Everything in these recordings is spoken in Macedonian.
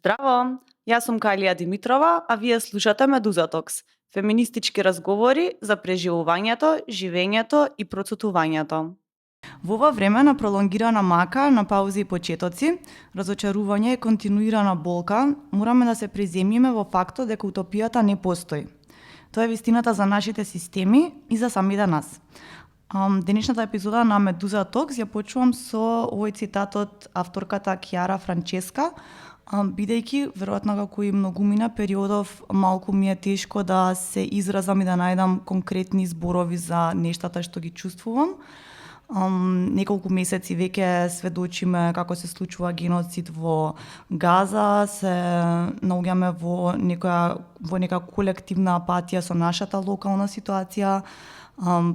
Здраво, јас сум Калија Димитрова, а вие слушате Медуза Токс, феминистички разговори за преживувањето, живењето и процутувањето. Во ова време на пролонгирана мака, на паузи и почетоци, разочарување и континуирана болка, мораме да се приземиме во фактот дека утопијата не постои. Тоа е вистината за нашите системи и за самите нас. Денешната епизода на Медуза Токс ја почувам со овој цитат од авторката Кјара Франческа, бидејќи, веројатно како и многумина периодов, малку ми е тешко да се изразам и да најдам конкретни зборови за нештата што ги чувствувам. Неколку месеци веќе сведочиме како се случува геноцид во Газа, се наоѓаме во нека колективна апатија со нашата локална ситуација.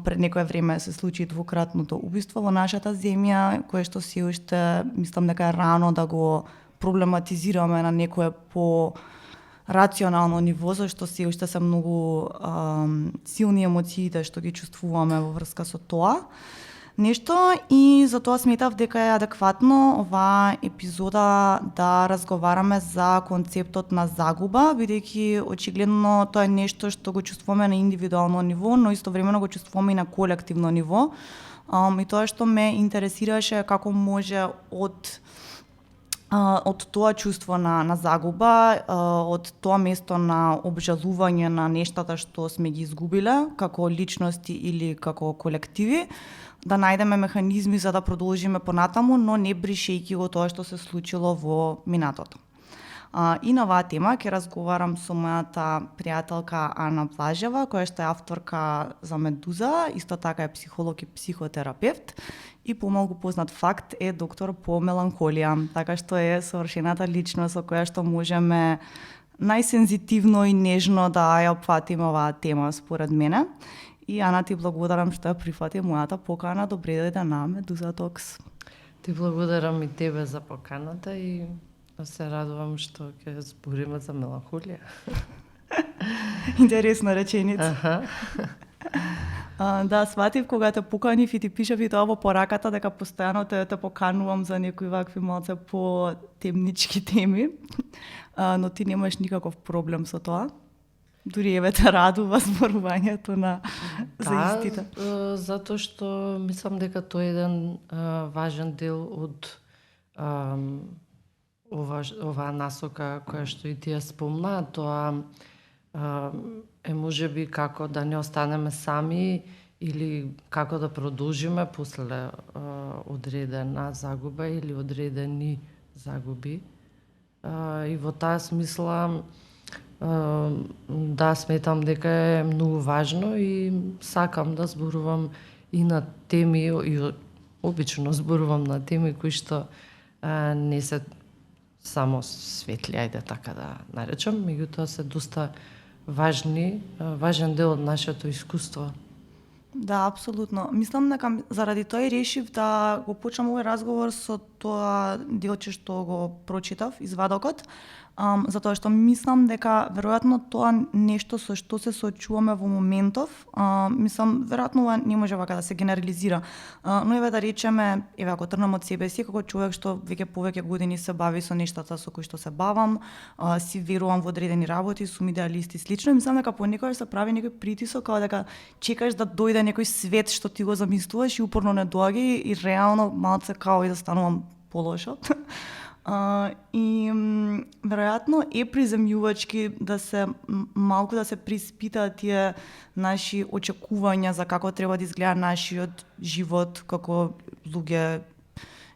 Пред некое време се случи двократното убиство во нашата земја, кое што се уште мислам дека е рано да го проблематизираме на некое по рационално ниво, зашто се уште се многу силни емоциите што ги чувствуваме во врска со тоа нешто, и затоа сметав дека е адекватно оваа епизода да разговараме за концептот на загуба, бидејќи очигледно тоа е нешто што го чувствуваме на индивидуално ниво, но истовремено го чувствуваме и на колективно ниво. И тоа што ме интересираше како може од тоа чувство на загуба, од тоа место на обжалување на нештата што сме ги изгубиле, како личности или како колективи, да најдеме механизми за да продолжиме понатаму, но не бришејќи го тоа што се случило во минатото. И на оваа тема ќе разговарам со мојата пријателка Ана Блажева, која што е авторка за Медуза, исто така е психолог и психотерапевт, и помалку познат факт е доктор по меланхолија, така што е совршената личност со која што можеме најсензитивно и нежно да ја опфатиме оваа тема според мене. И Ана, ти благодарам што ја прифати мојата покана. Добре дојде на Медуза Токс. Ти благодарам и тебе за поканата и се радувам што ќе збориме за меланхолија. Интересна реченица. Аха. Да, сватив кога те поканив и ти пишав и тоа во пораката дека постојано те поканувам за некои вакви малце по темнички теми, но ти немаш никаков проблем со тоа. Дури еве те радува зборувањето за истите. Да, затоа што мислам дека тоа е еден важен дел од оваа насока која што и ти ја спомна. Тоа е можеби како да не останеме сами или како да продолжиме после одредена загуба или одредени загуби. И во таа смисла да, сметам дека е многу важно и сакам да зборувам и на теми, и обично зборувам на теми кои што не се само светли, ајде така да наречам, меѓутоа се доста важен дел од нашето искуство. Да, апсолутно. Мислам дека заради тоа и решив да го почнам овој разговор со тоа делче што го прочитав, извадокот, затоа што мислам дека веројатно тоа нешто со што се соочуваме во моментов, мислам веројатно ова не може вака да се генерализира, но еве да речеме, еве ако тргнам од себе си како човек што веќе повеќе години се бави со нештата со кои што се бавам, си верувам во одредени работи, сум идеалист и слично, мислам дека понекогаш се прави некој притисок како дека чекаш да дојде некој свет што ти го замислуваш и упорно не доаѓа и реално малце као и да станувам полошо. И веројатно е приземјувачки да се малку да се приспитаат тие наши очекувања за како треба да изгледа нашиот живот како луѓе,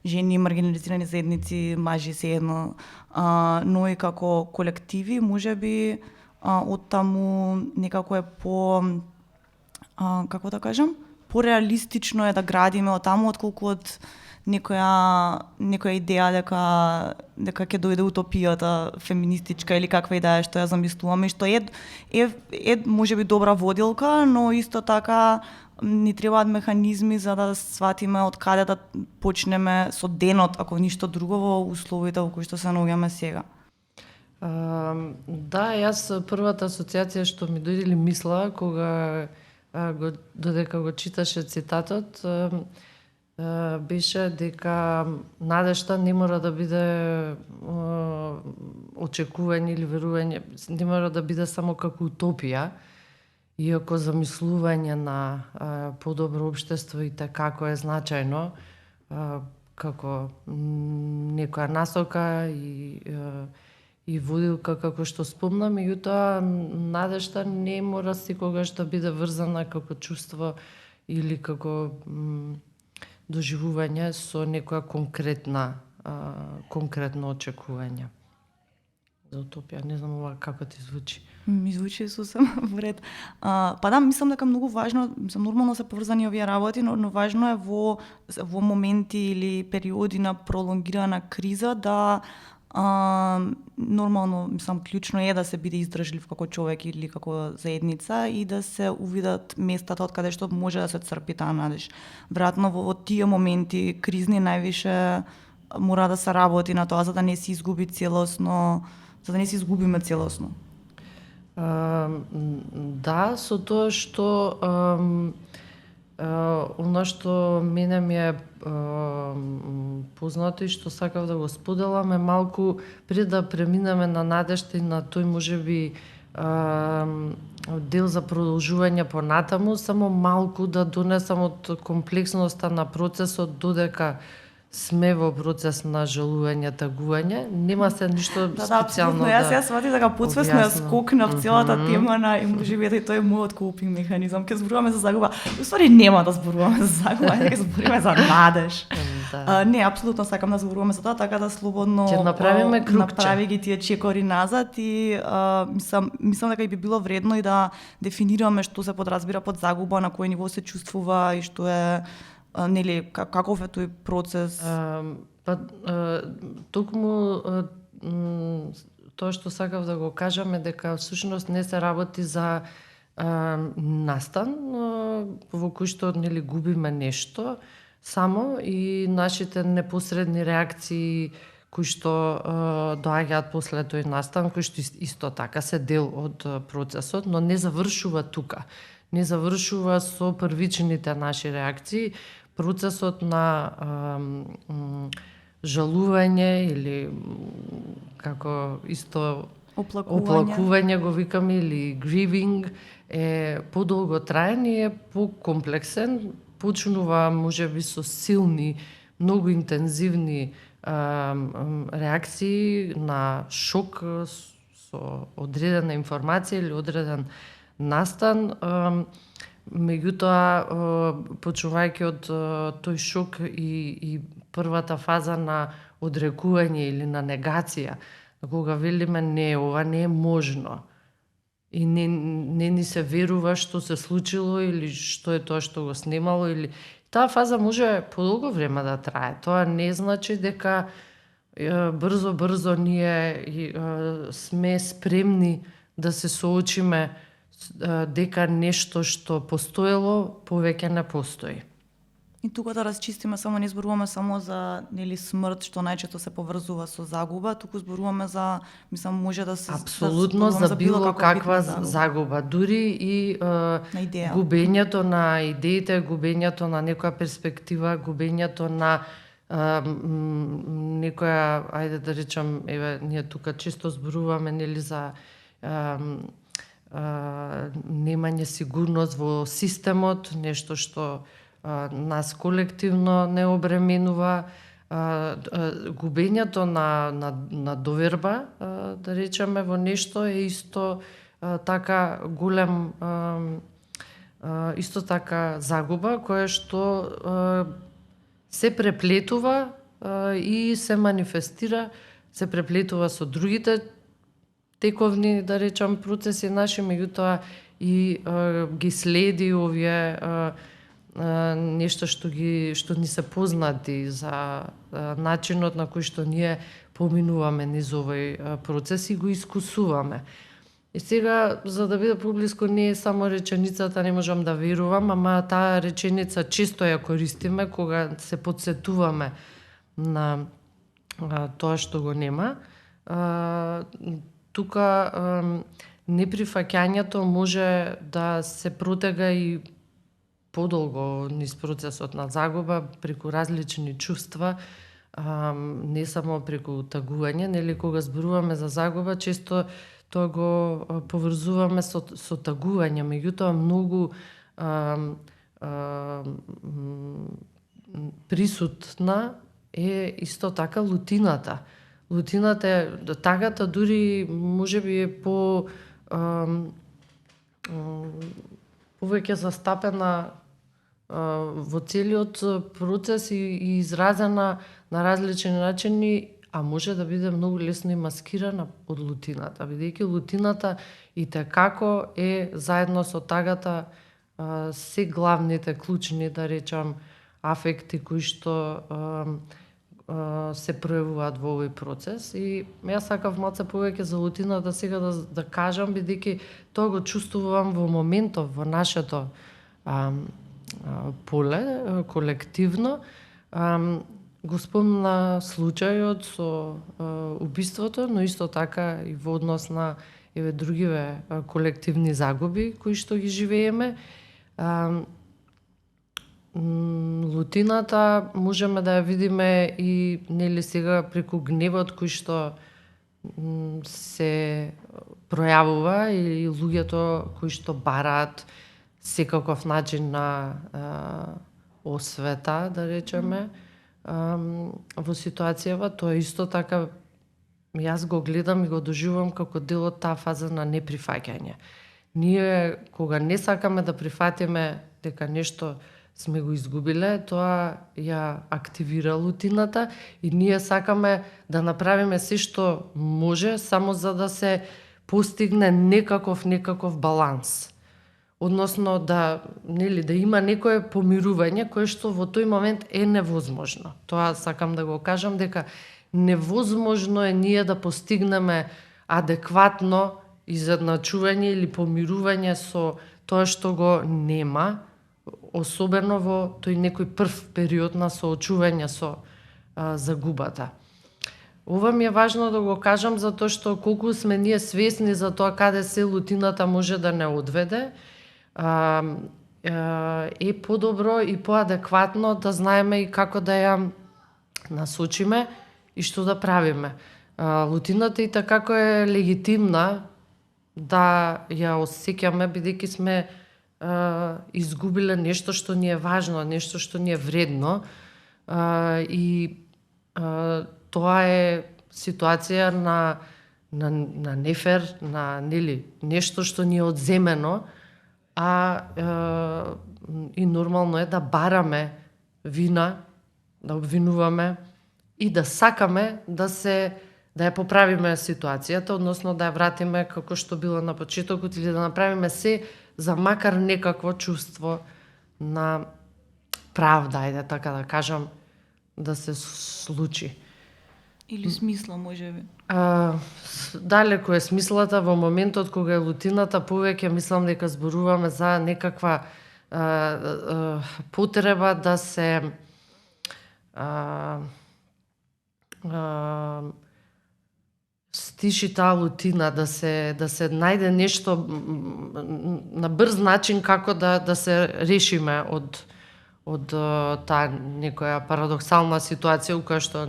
жени, маргинализирани заедници, мажи сеедно, но и како колективи, можеби оттаму некако е како да кажам, пореалистично е да градиме од таму отколку од некоја идеја дека ќе дојде утопијата феминистичка или каква идеја што ја замислуваме, што е можеби добра водилка, но исто така ни требаат механизми за да сватиме од каде да почнеме со денот, ако ништо друго во условите во кои што се наоѓаме сега. Да, јас првата асоциација што ми дојде или мисла кога додека го читаше цитатот, беше дека надежта не мора да биде очекување или верување не мора да биде само како утопија, иако замислување на подобро општество и како е значајно, како некоја насока и водилка како што спомнам, меѓутоа надежта не мора секогаш да биде врзана како чувство или како доживување со некоја конкретно очекување. За утопија, не знам ова како ти звучи. Ми звучи сосем вред. Па да, мислам дека многу важно, нормално се поврзани овие работи, но важно е во моменти или периоди на пролонгирана криза да нормално, мислам, клучно е да се биде издржлив како човек или како заедница и да се увидат местата од каде што може да се црпи таа надеж. Веројатно во тие моменти кризни највише мора да се работи на тоа за да не се изгуби целосно, за да не се изгубиме целосно. Да, со тоа што она што мене ми е познато и што сакав да го споделам е малку пред да преминеме на надежта и на тој можеби дел за продолжување понатаму, само малку да донесам од комплексноста на процесот додека сме во процес на жалување, тагување, нема се ништо специјално да. Јас сватив дека подсвесно ја скокнав целата тема на еможивијата и тој е мојот копинг механизам. Ке зборуваме за загуба. Уствари нема да зборуваме за загуба, ќе зборуваме за надеж. Да. Не, апсолутно сакам да зборуваме за тоа, така да слободно ќе направиме крупче. Направи ги тие чекори назад и мислам дека и би било вредно и да дефинираме што се подразбира под загуба, на кој ниво се чувствува и што е нели каков е тој процес? Токму тоа што сакав да го кажам е дека всушност не се работи за настан во кој што нели губиме нешто, само и нашите непосредни реакции кои што доаѓаат после тој настан, кои што исто така се дел од процесот, но не завршува тука. Не завршува со првичните наши реакции. Процесот на жалување или како исто оплакување го викаме или grieving е подолго траен и е покомплексен, почнува можеби со силни, многу интензивни реакции на шок со одредена информација или одреден настан, меѓутоа почнувајќи од тој шок и првата фаза на одрекување или на негација, кога велиме не, ова не е можно и не ни се верува што се случило или што е тоа што го снимало, или таа фаза може подолго време да трае. Тоа не значи дека брзо ние сме спремни да се соочиме дека нешто што постоело повеќе не постои. И тука да расчистиме, само не зборуваме само за нели смрт што најчесто се поврзува со загуба, туку зборуваме за, мислам, може да се апсолутно за било каква загуба, дури и губењето на идеите, губењето на некоја перспектива, губењето на некоја, ајде да речам, еве ние тука често зборуваме нели за немање сигурност во системот, нешто што нас колективно не обременува, губењето на доверба, да речеме, во нешто е исто така голем, исто така загуба која што се преплетува и се манифестира, се преплетува со другите тековни, да речам, процеси наши, меѓутоа и ги следи овие нешто што ни се познати за начинот на кој што ние поминуваме низ овој процес и го искусуваме. И сега, за да биде поблиско, не е само реченицата "не можам да верувам", ама таа реченица често ја користиме кога се подсетуваме на тоа што го нема. Тука неприфаќањето може да се протега и подолго низ процесот на загуба, преку различни чувства, не само преку тагување, нели кога зборуваме за загуба, често тоа го поврзуваме со тагување, меѓутоа многу присутна е исто така лутината. Лутината е, тагата дури можеби е повеќе застапена во целиот процес и изразена на различни начини, а може да биде многу лесно и маскирана од лутината, бидејќи лутината и како е заедно со тагата се главните, клучни, да речам, афекти кои што се пројавуваат во овој процес. И јас сакав малце повеќе за лутината сега да кажам, бидејќи тоа го чувствувам во моментов, во нашето поле, колективно. Го спомна случајот со убиството, но исто така и во однос на другиве колективни загуби кои што ги живееме. Лутината можеме да ја видиме и нели сега преку гневот кој што се пројавува и луѓето кои што бараат секаков начин на освета, да речеме, во ситуацијава, тоа исто така јас го гледам и го доживувам како дел од таа фаза на неприфаќање. Ние кога не сакаме да прифатиме дека нешто сме го изгубиле, тоа ја активира лутината и ние сакаме да направиме се што може само за да се постигне некаков баланс. Односно да има некое помирување кое што во тој момент е невозможно. Тоа сакам да го кажам, дека невозможно е ние да постигнеме адекватно изедначување или помирување со тоа што го нема, особено во тој некој прв период на соочување со загубата. Ова ми е важно да го кажам затоа што колку сме ние свесни за тоа каде се лутината може да не одведе, е подобро и поадекватно да знаеме и како да ја насочиме и што да правиме. Лутината и така е легитимна да ја осеќаме бидејќи сме изгубиле нешто што ни е важно, нешто што ни е вредно, и тоа е ситуација на нефер, на нешто што ни е одземено, и нормално е да бараме вина, да обвинуваме и да сакаме да ја поправиме ситуацијата, односно да ја вратиме како што било на почетокот или да направиме се за макар некакво чувство на правда, ајде така да кажам, да се случи. Или смисла, можеби. Далеко е смислата во моментот кога е лутината, повеќе мислам дека зборуваме за некаква потреба да се стиши таа лутина, да се најде нешто на брз начин како да се решиме од таа некоја парадоксална ситуација у која што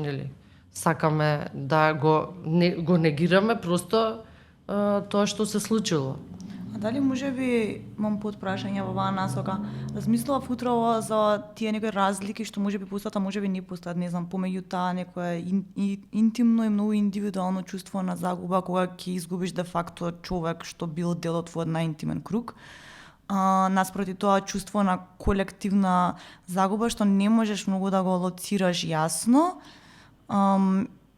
сакаме да го негираме просто тоа што се случило. А дали можеби, имам подпрашање во оваа насока, размислував утрово за тие некои разлики што можеби постојат, а можеби не постојат, не знам, помеѓу таа некое интимно и многу индивидуално чувство на загуба кога ќе изгубиш де факто човек што бил дел од твојот најинтимен круг, наспроти тоа чувство на колективна загуба што не можеш многу да го лоцираш јасно.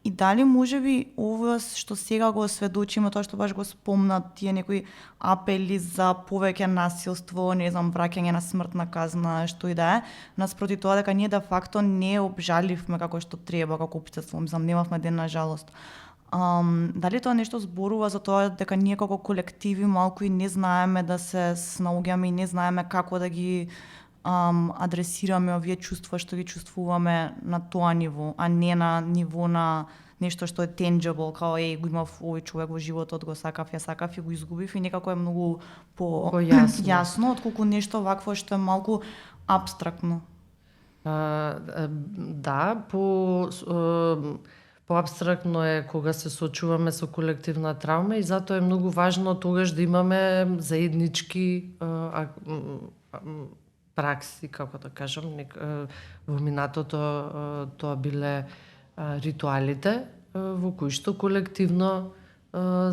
И дали можеби ова што сега го осведочиме, тоа што баш го спомнат тие некои апели за повеќе насилство, не знам, враќање на смртна казна, што и да е, наспроти тоа дека ние де факто не обжаливме како што треба, како општество, мислам, немавме ден на жалост. Дали тоа нешто зборува за тоа дека ние како колективи малку и не знаеме да се снаоѓаме и не знаеме како да ги адресираме овие чувства што ги чувствуваме на тоа ниво, а не на ниво на нешто што е tangible, као го имав овој човек во животот, го сакав, ја сакав и го изгубив, и некако е многу по јасно, отколку нешто вакво што е малку апстрактно. Да, поабстрактно е кога се сочуваме со колективна травма и затоа е многу важно тогаш да имаме заеднички пракси, како да кажам, во минатото тоа биле ритуалите во кои што колективно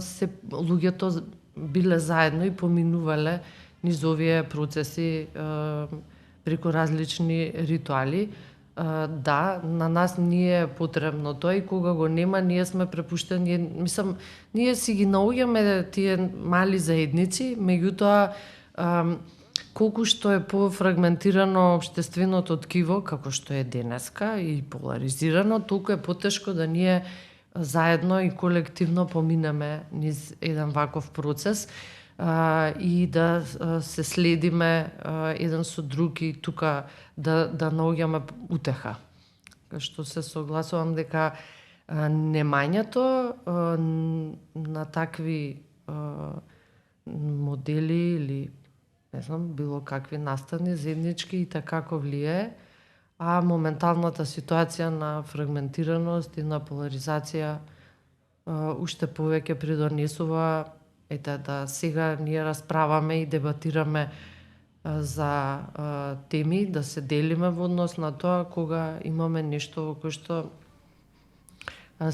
се луѓето биле заедно и поминувале низ овие процеси преку различни ритуали. Да, на нас ние е потребно тоа и кога го нема, ние сме препуштени, мислам, ние си ги наоѓаме тие мали заедници, меѓутоа колку што е пофрагментирано општественото ткиво, како што е денеска и поларизирано, толку е потешко да ние заедно и колективно поминеме низ еден ваков процес и да се следиме еден со друг и тука да наоѓаме утеха. Што се согласувам дека немањето на такви модели или не знам, било какви наставни заеднички и така како влие, а моменталната ситуација на фрагментираност и на поларизација уште повеќе придонесува да сега ние расправаме и дебатираме за теми, да се делиме во однос на тоа кога имаме нешто во кое што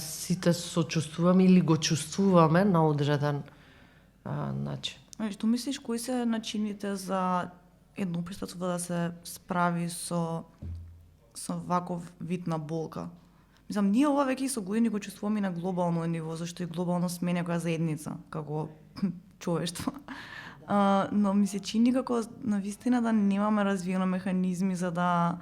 сите сочувствуваме или го чувствуваме на одреден начин. Што мислиш, кои се начините за едно општество да се справи со ваков вид на болка? Мислам, ние ова веќе со години го чувствуваме на глобално ниво, зашто и глобално сме некоја заедница, како човештво. Но ми се чини како навистина да немаме развиено механизми за да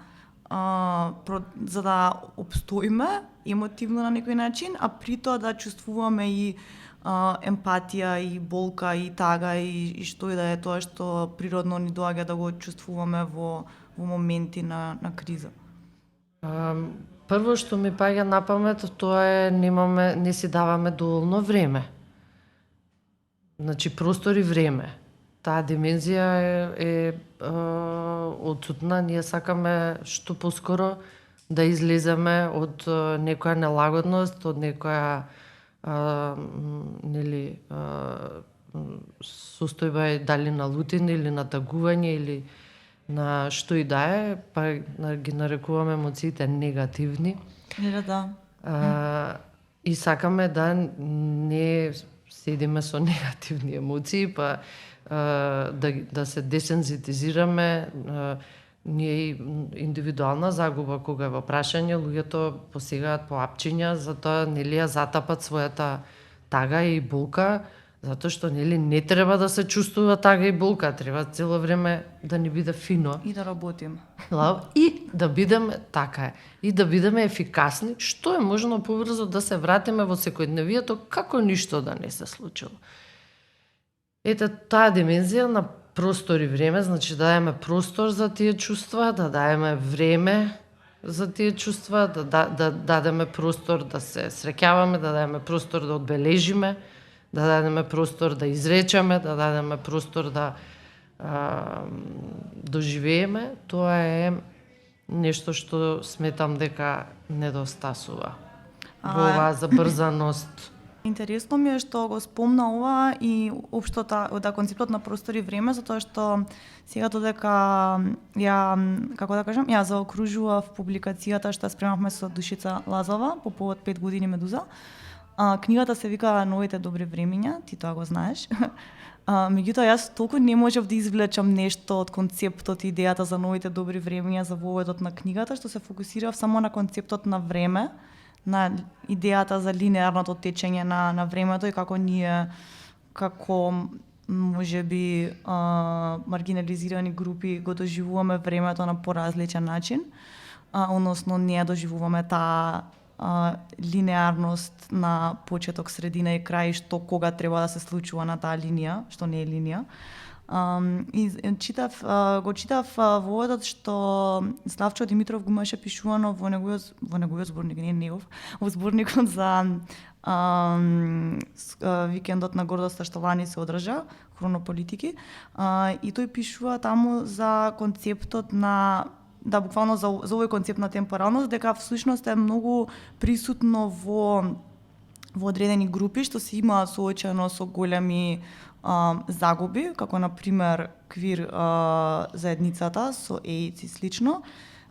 обстоиме емотивно на некој начин, а при тоа да чувствуваме и емпатија и болка и тага и што и да е тоа што природно ни доаѓа да го чувствуваме во моменти на криза. Прво што ми паѓа на памет тоа е не си даваме доволно време. Значи простор и време. Таа димензија е отсутна. Ние сакаме што поскоро да излеземе од некоја нелагодност, од некоја состојба дали на лутина или на тагување или на што и да е, па ги нарекуваме емоциите негативни. Да. И сакаме да не седиме со негативни емоции, па да се десензитизираме. Ние индивидуална загуба кога е во прашање, луѓето посегаат по апчиња, затоа ја затапат својата тага и болка, затоа што не треба да се чувствува тага и болка, треба цело време да ни биде фино. И да работиме. И да бидеме и да бидеме ефикасни, што е можно побрзо да се вратиме во секојдневието како ништо да не се случило. Ете, таа димензија на простор и време, значи да даеме простор за тие чувства, да даеме време за тие чувства, да дадеме простор да се среќаваме, да дадеме простор да одбележиме, да дадеме простор да изречеме, да дадеме простор да доживееме, тоа е нешто што сметам дека недостасува во оваа забрзаност. Интересно ми е што го спомна ова и општо концептот на простор и време, затоа што сега додека ја заокружував публикацијата што спремавме со Душица Лазова по повод 5 години Медуза. Книгата се вика Новите добри времиња, ти тоа го знаеш. Меѓутоа јас толку не можев да извлечам нешто од концептот и идејата за новите добри времиња за воведот на книгата, што се фокусирав само на концептот на време, на идејата за линеарното течење на времето и како ние, како можеби маргинализирани групи го доживуваме времето на поразличен начин, односно ние доживуваме таа линеарност на почеток, средина и крај, што кога треба да се случува на таа линија, што не е линија. И го читав воведот што Славчо Димитров го имаше пишувано во неговиот зборник, не негов, во зборникот за викендот на гордоста што лани се одржа, хронополитики, и тој пишува таму за концептот на да буквално за овој концепт на темпоралност, дека всушност е многу присутно во одредени групи што се има соочено со големи загуби, како на пример квир заедницата со AIDS и слично,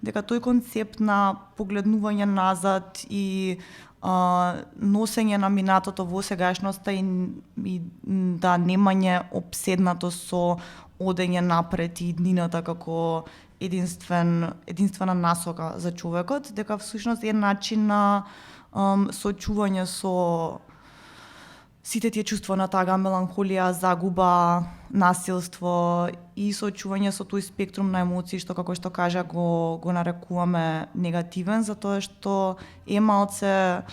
дека тој концепт на погледнување назад и носење на минатото во сегашноста и да немање обседнато со одење напред и иднината како единствена насока за човекот, дека всушност е начин на соочување со сите тие чувства на тага, меланхолија, загуба, насилство и соочување со тој спектрум на емоции што, како што кажа, го нарекуваме негативен, затоа што е малце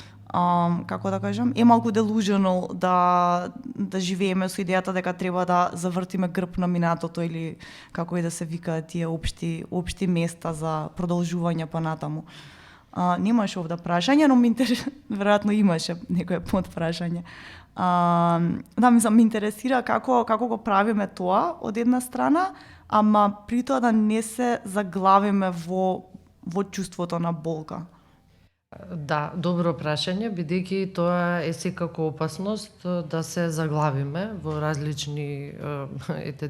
како да кажам, е малку delusional да живееме со идејата дека треба да завртиме грб на минатото или како и да се викаат тие општи места за продолжување понатаму. Немаше овде прашање, но веројатно имаше некое подпрашање. Да, ме интересира како го правиме тоа од една страна, ама при тоа да не се заглавиме во чувството на болка. Да, добро прашање, бидејќи тоа е секако опасност да се заглавиме во различни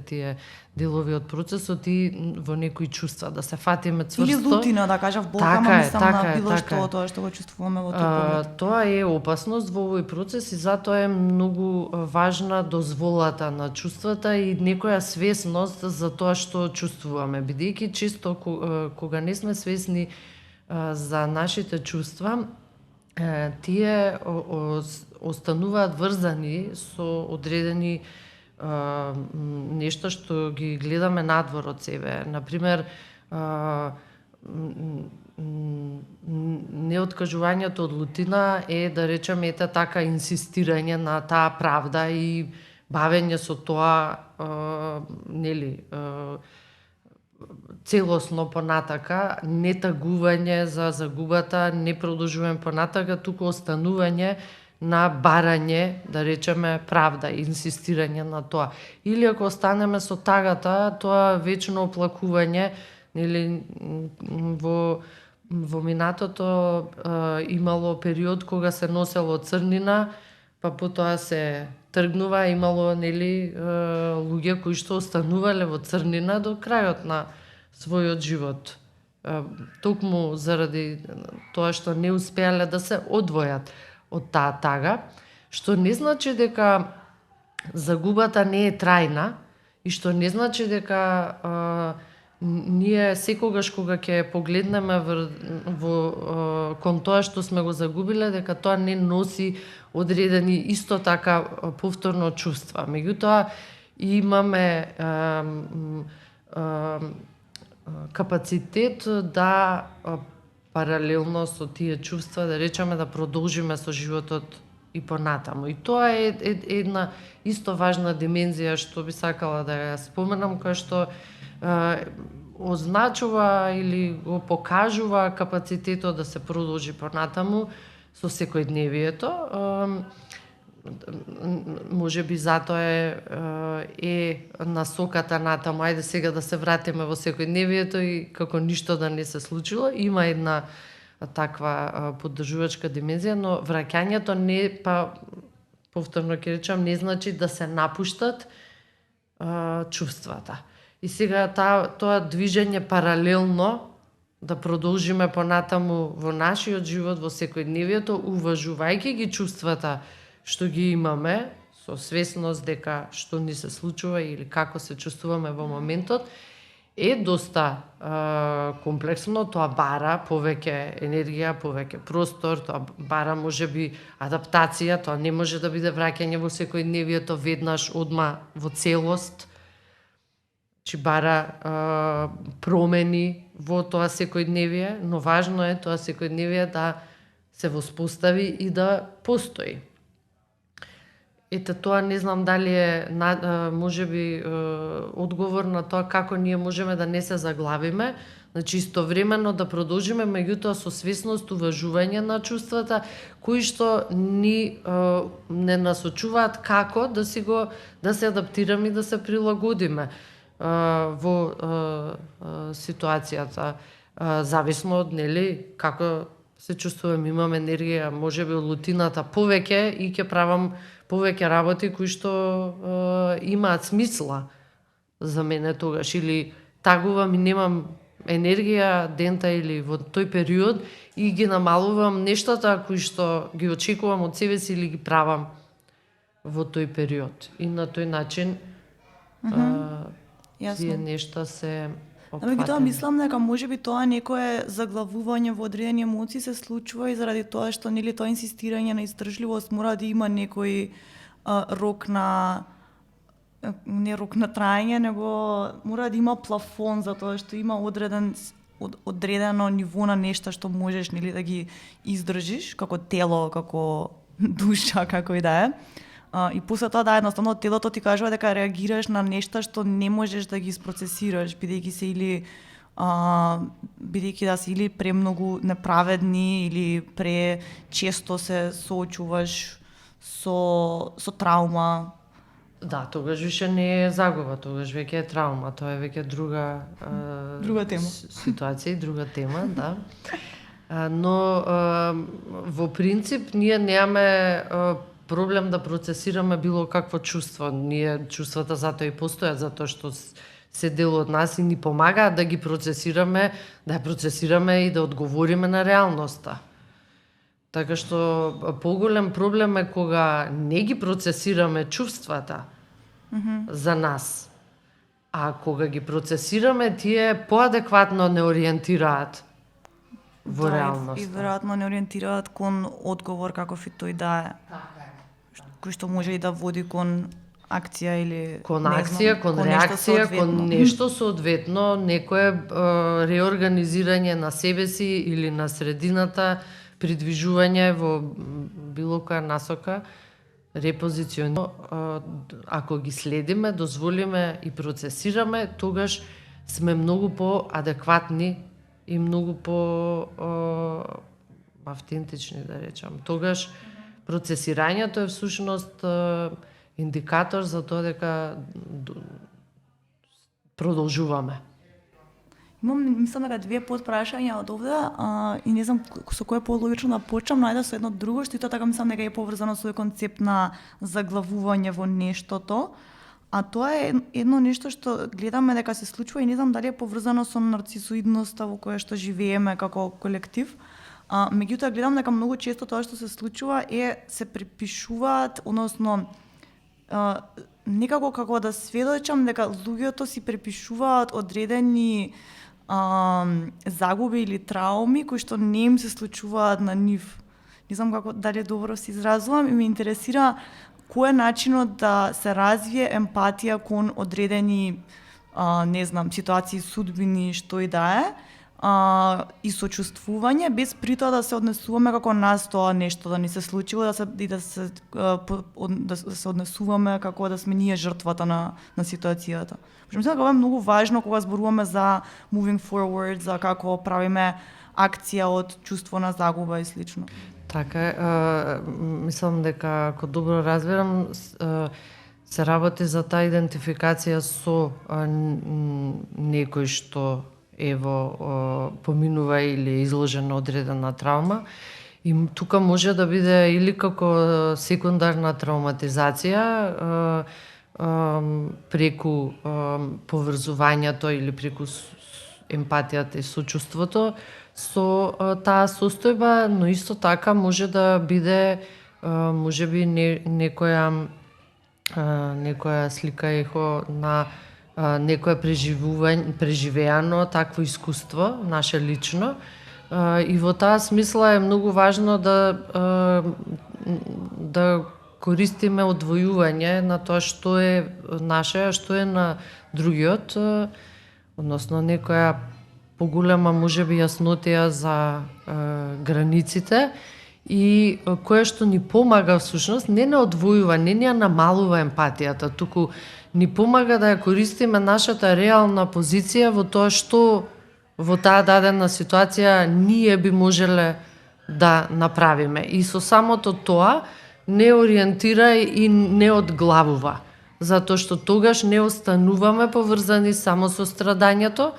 тие делови од процесот и во некои чувства, да се фатиме цврсто. Или лутина, да кажав, болка, ама мислам на било што тоа што го чувствуваме во тој момент. Тоа е опасност во овој процес и затоа е многу важна дозволата на чувствата и некоја свесност за тоа што чувствуваме, бидејќи често кога не сме свесни за нашите чувства, тие остануваат врзани со одредени нешта што ги гледаме надвор од себе. Например, неоткажувањето од лутина е, да речеме, така инсистирање на таа правда и бавење со тоа, нели, целосно понатака, не тагување за загубата, не продолжување понатака, туку останување на барање, да речеме, правда, инсистирање на тоа. Или ако останеме со тагата, тоа вечно оплакување, нели, во минатото имало период кога се носело црнина, па потоа се тргнува, имало, нели, луѓе кои што останувале во црнина до крајот на својот живот. Токму заради тоа што не успеале да се одвојат од таа тага, што не значи дека загубата не е трајна и што не значи дека ние секогаш кога ќе погледнеме кон тоа што сме го загубиле, дека тоа не носи одредени исто така повторно чувства. Меѓутоа имаме капацитет да паралелно со тие чувства, да речеме, да продолжиме со животот и понатаму. И тоа е една исто важна димензија што би сакала да ја споменам, која што означува или го покажува капацитетот да се продолжи понатаму со секојдневието. Може би затоа е насоката натаму. Ајде сега да се вратиме во секојдневието и како ништо да не се случило. Има една таква поддржувачка димензија, но враќањето не, повторно ќе речам, не значи да се напуштат чувствата. И сега тоа движење паралелно да продолжиме понатаму во нашиот живот, во секојдневието, уважувајќи ги чувствата што ги имаме, со свесност дека што ни се случува или како се чувствуваме во моментот, е доста комплексно. Тоа бара повеќе енергија, повеќе простор, тоа бара можеби адаптација, тоа не може да биде враќање во секојдневието веднаш одма во целост. Чи бара промени во тоа секојдневие, но важно е тоа секојдневие да се воспостави и да постои. Ете, тоа не знам дали е можеби одговор на тоа како ние можеме да не се заглавиме, значи истовремено да продолжиме, меѓутоа со свесност, уважување на чувствата кои што ни не насочуваат како да се адаптираме и да се прилагодиме во ситуацијата. зависно од нели како се чувствувам, имам енергија, можеби од лутината повеќе и ќе правам повеќе работи кои што имаат смисла за мене тогаш, или тагувам и немам енергија дента или во тој период и ги намалувам нештата кои што ги очекувам од себе си или ги правам во тој период. И на тој начин тие нешта се Ами тоа мислам дека можеби тоа некое заглавување во одредени емоции се случува и заради тоа што нели тоа инсистирање на издржливост мора да има некој рок на не рок на траење, него мора да има плафон за тоа што има одредено ниво на нешта што можеш нели да ги издржиш како тело, како душа, како и да е. И после тоа да едноставно телото ти кажува дека реагираш на нешта што не можеш да ги спроцесираш, бидејќи се или бидејќи да се или премногу неправедни или пречесто се соочуваш со траума. Да, тогаш више не е загуба, тогаш веќе е траума, тоа е веќе друга тема. Ситуација и друга тема, да. Но во принцип ние немаме проблем да процесираме било какво чувство. Ние чувствата затоа и постојат, затоа што се дел од нас и ни помагаат да ги процесираме, да ја процесираме и да одговориме на реалноста. Така што поголем проблем е кога не ги процесираме чувствата за нас. А кога ги процесираме, тие поадекватно не ориентираат во реалноста. И веројатно не ориентираат кон одговор каков и тој да е. Кој што може и да води кон акција или кон акција, кон реакција, кон нешто соодветно, некое реорганизирање на себе си или на средината, придвижување во било која насока, репозиционирање. Ако ги следиме, дозволиме и процесираме, тогаш сме многу по-адекватни и многу по-автентични, да речам. Тогаш процесирањето е всушност индикатор за тоа дека продолжуваме. Мислам дека две подпрашања од овде и не знам со кое пологично да почнам, најде со едно друго, што и тоа така мислам дека е поврзано со концепт на заглавување во нештото. А тоа е едно нешто што гледаме дека се случува и не знам дали е поврзано со нарцисоидноста во која што живееме како колектив. Меѓутоа гледам дека многу често тоа што се случува се припишуваат, односно некако како да сведочам дека луѓето си припишуваат одредени загуби или трауми кои што не им се случуваат на нив. Не знам како дали добро се изразувам и ме интересира кој е начинот да се развие емпатија кон одредени не знам ситуации, судбини, што и да е. И сочувствување без при тоа да се однесуваме како нас тоа нешто да ни се случило, да се однесуваме како да сме ние жртвата на ситуацијата. Мислам дека ова е многу важно кога зборуваме за moving forward, за како правиме акција од чувство на загуба и слично. Така е, мислам дека ако добро разбирам се работи за таа идентификација со некој што поминува или изложен на одредена травма. И тука може да биде или како секундарна травматизација преку поврзувањето или преку емпатијата и сочувството со таа состојба, но исто така може да биде можеби некоја слика ехо на некое преживеано такво искуство, наше лично. И во таа смисла е многу важно да користиме одвојување на тоа што е наше, а што е на другиот, односно некоја поголема можеби јаснотија за границите и кое што ни помага всушност не на одвојува, не ни ја намалува емпатијата, туку ни помага да ја користиме нашата реална позиција во тоа што во таа дадена ситуација ние би можеле да направиме. И со самото тоа не ориентира и не одглавува, затоа што тогаш не остануваме поврзани само со страдањето,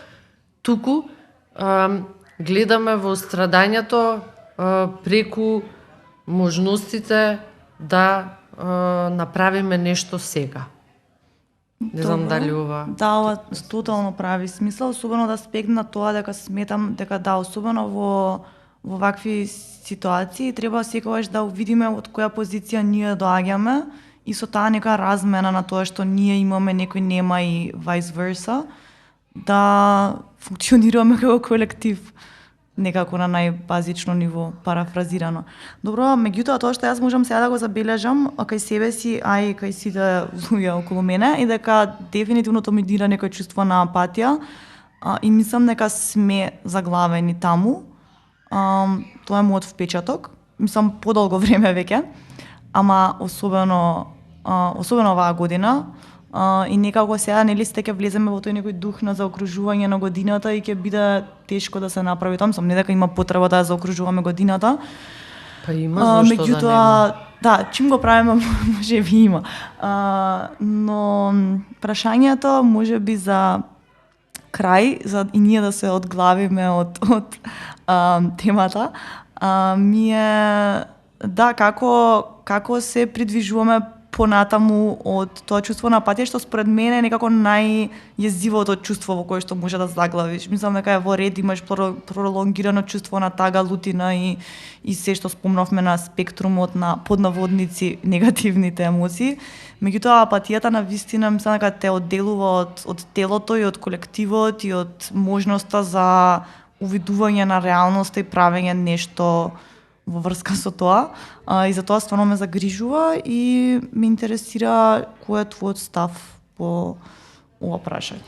туку гледаме во страдањето преку можностите да направиме нешто сега. Не знам Добро. дали ова... Да, ова тотално прави смисла, особено да спегна тоа дека сметам дека да, особено во вакви ситуации треба секогаш да видиме од која позиција ние доаѓаме и со таа нека размена на тоа што ние имаме, некој нема и vice versa, да функционираме како колектив некако на најбазично ниво, парафразирано. Добро, меѓутоа тоа што јас можам сега да го забележам кај себе си, а и кај сите луѓе околу мене, и дека дефинитивно тоа ми дира некој чувство на апатија, и мислам дека сме заглавени таму. Тоа е мојот впечаток. Мислам подолго време веќе, ама особено оваа година. И некако сега нели сте ќе влеземе во тој некој дух на заокружување на годината и ќе биде тешко да се направи тоа. Мислам не дека има потреба да заокружуваме годината. Па има, зашто меѓутоа, да, чим го правиме може би има. Но прашањето може би за крај, за и ние да се одглавиме од темата, ми е да како се придвижуваме понатаму од тоа чувство на апатија, што според мене е некако најјезивото чувство во кое што може да заглавиш. Мислам дека е во ред, имаш пролонгирано чувство на тага, лутина и се што спомнавме на спектрумот на поднаводници негативните емоции. Меѓутоа апатијата на вистина мислам дека те одделува од телото и од колективот и од можноста за увидување на реалноста и правење нешто во врска со тоа, и за тоа стварно ме загрижува и ме интересира кој е твојот став по ова прашање.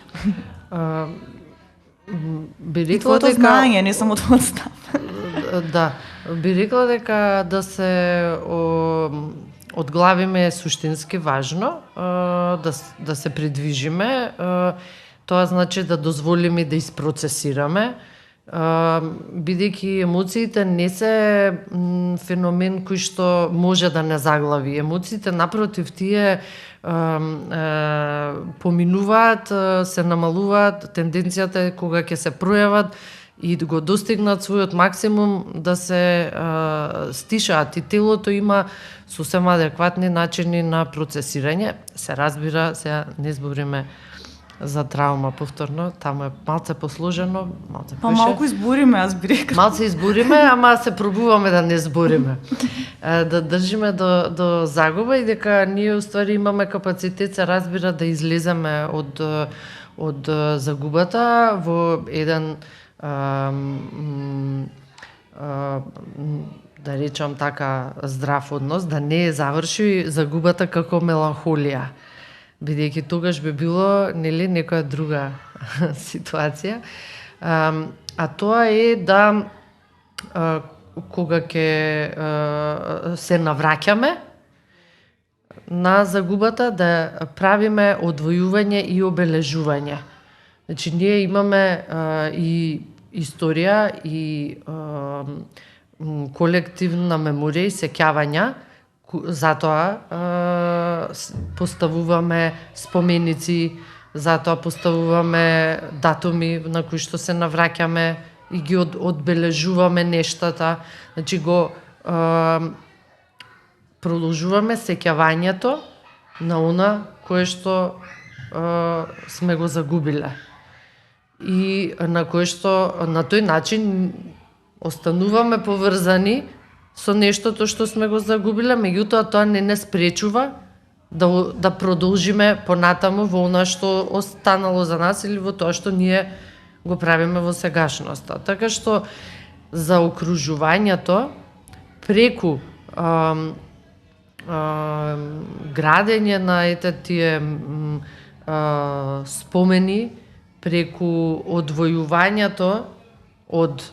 Би И рекла твоето дека знаење, не само твојот став. да, би рекла дека да се одглавиме е суштински важно, да се придвижиме, тоа значи да дозволиме да испроцесираме, бидејќи емоциите не се феномен кој што може да не заглави. Емоциите, напротив, тие поминуваат, се намалуваат, тенденцијата е кога ќе се пројават и го достигнат својот максимум да се стишаат, и телото има сосема адекватни начини на процесирање. Се разбира, сега не збориме за травма повторно, таму е малце посложено, малце Па поише. малку избориме, аз би рекла. Малце избориме, ама се пробуваме да не збориме. Да држиме до загуба и дека ние уствари имаме капацитет, се разбира, да излеземе од загубата во еден да речам така здрав однос, да не заврши загубата како меланхолија, бидејќи тогаш би било нели некоја друга ситуација. А тоа е да кога ќе се навраќаме на загубата, да правиме одвојување и обележување. Значи ние имаме и историја и колективна меморија и сеќавања, затоа поставуваме споменици, затоа поставуваме датуми на кои што се навраќаме и ги одбележуваме нештата. Значи го продолжуваме сеќавањето на она кое што сме го загубиле. И на кој што на тој начин остануваме поврзани со нештото што сме го загубиле, меѓутоа тоа не спречува да продолжиме понатаму во она што останало за нас или во тоа што ние го правиме во сегашноста. Така што за окружувањето преку градење на тие спомени, преку одвојувањето од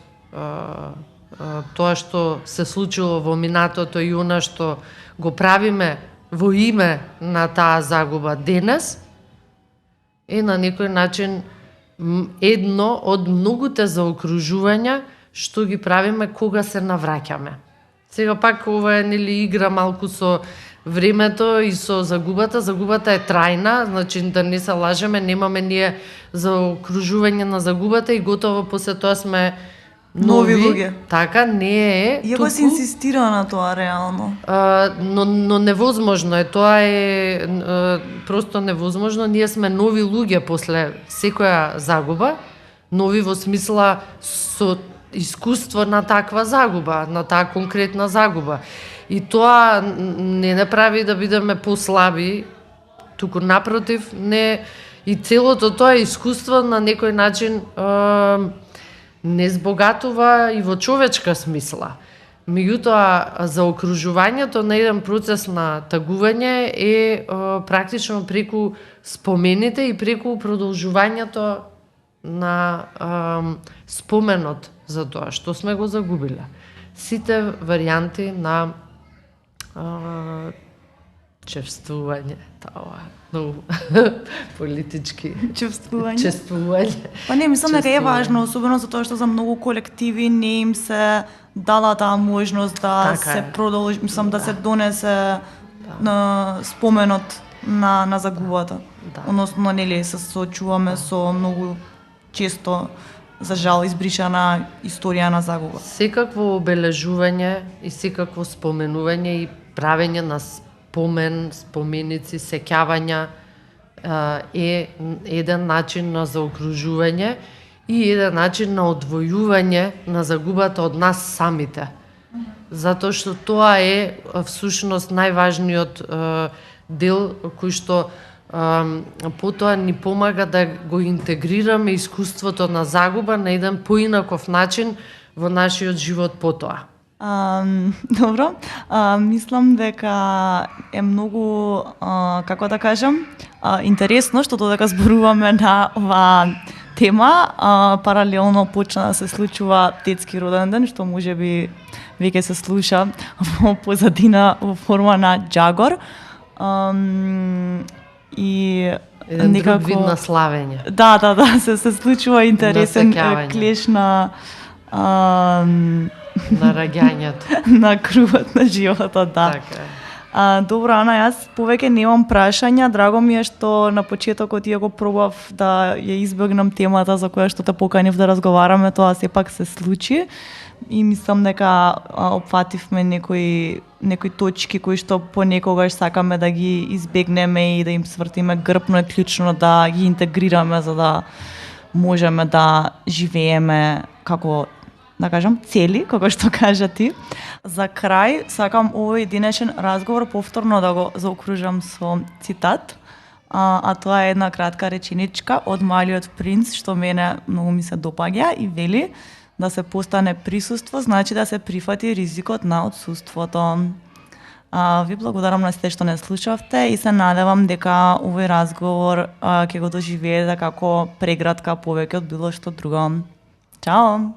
тоа што се случило во минатото и она што го правиме во име на таа загуба денес, е на некој начин едно од многуте заокружувања што ги правиме кога се навраќаме. Сега пак ова е нели игра малку со времето и со загубата. Загубата е трајна, значи да не се лажеме, немаме ние заокружување на загубата и готово после тоа сме Нови луѓе. Така не е. Иако се инсистира на тоа реално. Но невозможно е. Тоа е просто невозможно. Ние сме нови луѓе после секоја загуба, нови во смисла со искуство на таква загуба, на таа конкретна загуба. И тоа не прави да бидеме послаби, туку напротив, не, и целото тоа искуство на некој начин не збогатува и во човечка смисла. Меѓутоа, за окружувањето на еден процес на тагување е практично преку спомените и преку продолжувањето на споменот за тоа што сме го загубиле. Сите варијанти на чествување, тоа многу политички Чествување. Па не, мислам дека е важно, особено за тоа што за многу колективи не им се дала таа можност да Така се е. продолжи, мислам да се донесе на споменот на загубата. Да. Односно, нели, се соочуваме со многу често, за жал, избришана историја на загуба. Секакво обележување и секакво споменување и правење на споменици, сеќавања е еден начин на заокружување и еден начин на одвојување на загубата од нас самите. Затоа што тоа е всушност најважниот дел кој што потоа ни помага да го интегрираме искуството на загуба на еден поинаков начин во нашиот живот потоа. Добро, мислам дека е многу, како да кажам, интересно што додека зборуваме на оваа тема, паралелно почна да се случува детски роден ден, што можеби веќе се слуша во позадина во форма на џагор. И Еден некако друг вид на славење. Да, се случува интересен Насекавање. клеш на На раѓањето. на кругот на животот, да. Така е. Добро, Ана, јас повеќе немам прашања. Драго ми е што на почетокот ја го пробав да ја избегнам темата за која што те поканив да разговараме, тоа сепак се случи. И мислам дека опфативме некои точки кои што понекогаш сакаме да ги избегнеме и да им свртиме грб, но е клучно да ги интегрираме за да можеме да живееме како, да кажам, цели, како што кажа ти. За крај, сакам овој денешен разговор повторно да го заокружам со цитат, а тоа е една кратка реченичка од Малиот принц, што мене многу ми се допаѓа и вели: да се постане присуство, значи да се прифати ризикот на отсуството. Ви благодарам на сите што не слушавте и се надевам дека овој разговор ќе го доживеете како прегратка повеќе од било што друго. Чао!